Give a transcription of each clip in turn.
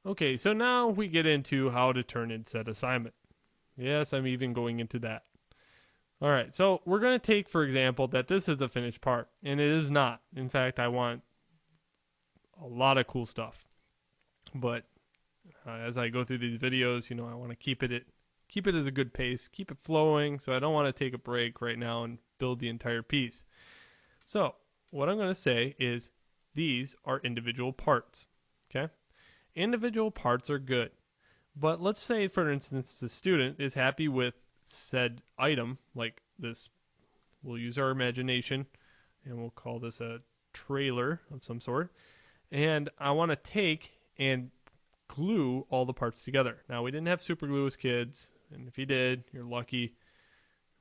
Okay, so now we get into how to turn in said assignment. Yes, I'm even going into that. All right, so we're going to take, for example, that this is a finished part, and it is not. In fact, I want a lot of cool stuff. But as I go through these videos, I want to keep it as a good pace, keep it flowing, so I don't want to take a break right now and build the entire piece. So, what I'm going to say is these are individual parts. Okay? Individual parts are good. But let's say, for instance, the student is happy with said item, like this. We'll use our imagination and we'll call this a trailer of some sort. And I want to take and glue all the parts together. Now, we didn't have super glue as kids, and if you did, you're lucky,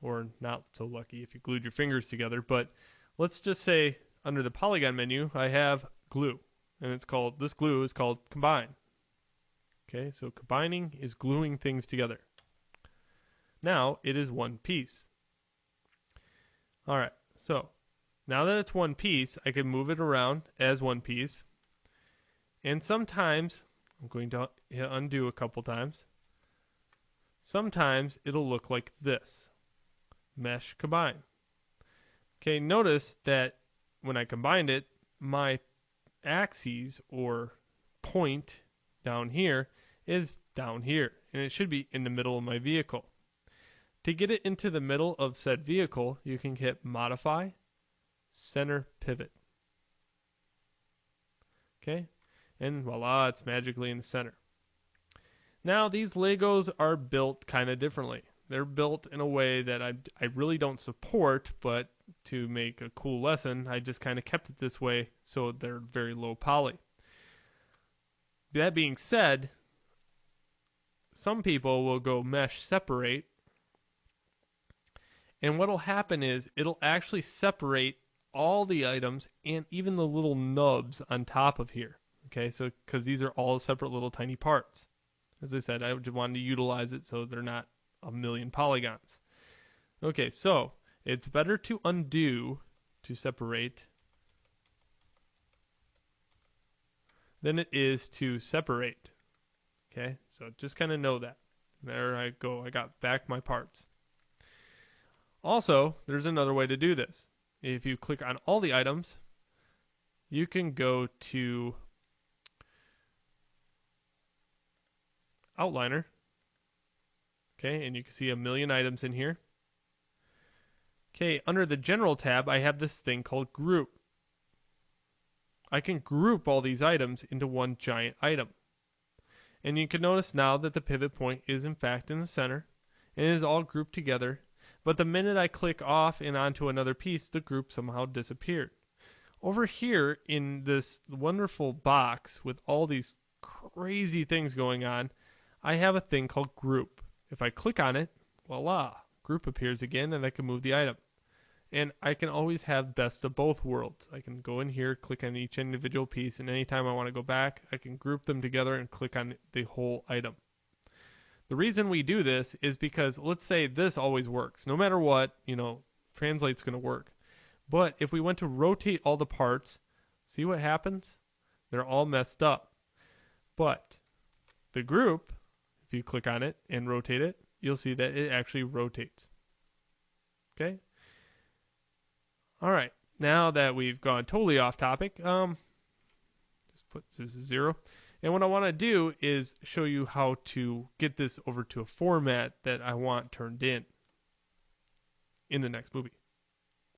or not so lucky if you glued your fingers together. But let's just say under the polygon menu, I have glue, and this glue is called combine. Okay, so combining is gluing things together. Now it is one piece. All right, so now that it's one piece, I can move it around as one piece. And sometimes, I'm going to hit undo a couple times. Sometimes it'll look like this. Mesh combine. Okay, notice that when I combined it, my axes or point down here is down here, and it should be in the middle of my vehicle. To get it into the middle of said vehicle, you can hit modify, center pivot. Okay, and voila, it's magically in the center. Now, these Legos are built kind of differently. They're built in a way that I really don't support, but to make a cool lesson, I just kind of kept it this way so they're very low poly. That being said, some people will go mesh separate, and what'll happen is it'll actually separate all the items and even the little nubs on top of here. Okay, so because these are all separate little tiny parts. As I said, I just wanted to utilize it so they're not a million polygons. Okay, so it's better to undo to separate than it is to separate. Okay, so just kind of know that. There I go. I got back my parts. Also, there's another way to do this. If you click on all the items, you can go to Outliner. Okay, and you can see a million items in here. Okay, under the General tab, I have this thing called Group. I can group all these items into one giant item. And you can notice now that the pivot point is in fact in the center, and it is all grouped together. But the minute I click off and onto another piece, the group somehow disappeared. Over here in this wonderful box with all these crazy things going on, I have a thing called Group. If I click on it, voila, Group appears again, and I can move the item. And I can always have best of both worlds. I can go in here, click on each individual piece, and anytime I want to go back, I can group them together and click on the whole item. The reason we do this is because let's say this always works. No matter what, translate's going to work. But if we went to rotate all the parts, see what happens? They're all messed up. But the group, if you click on it and rotate it, you'll see that it actually rotates. Okay? All right. Now that we've gone totally off topic, just put this as 0. And what I want to do is show you how to get this over to a format that I want turned in the next movie.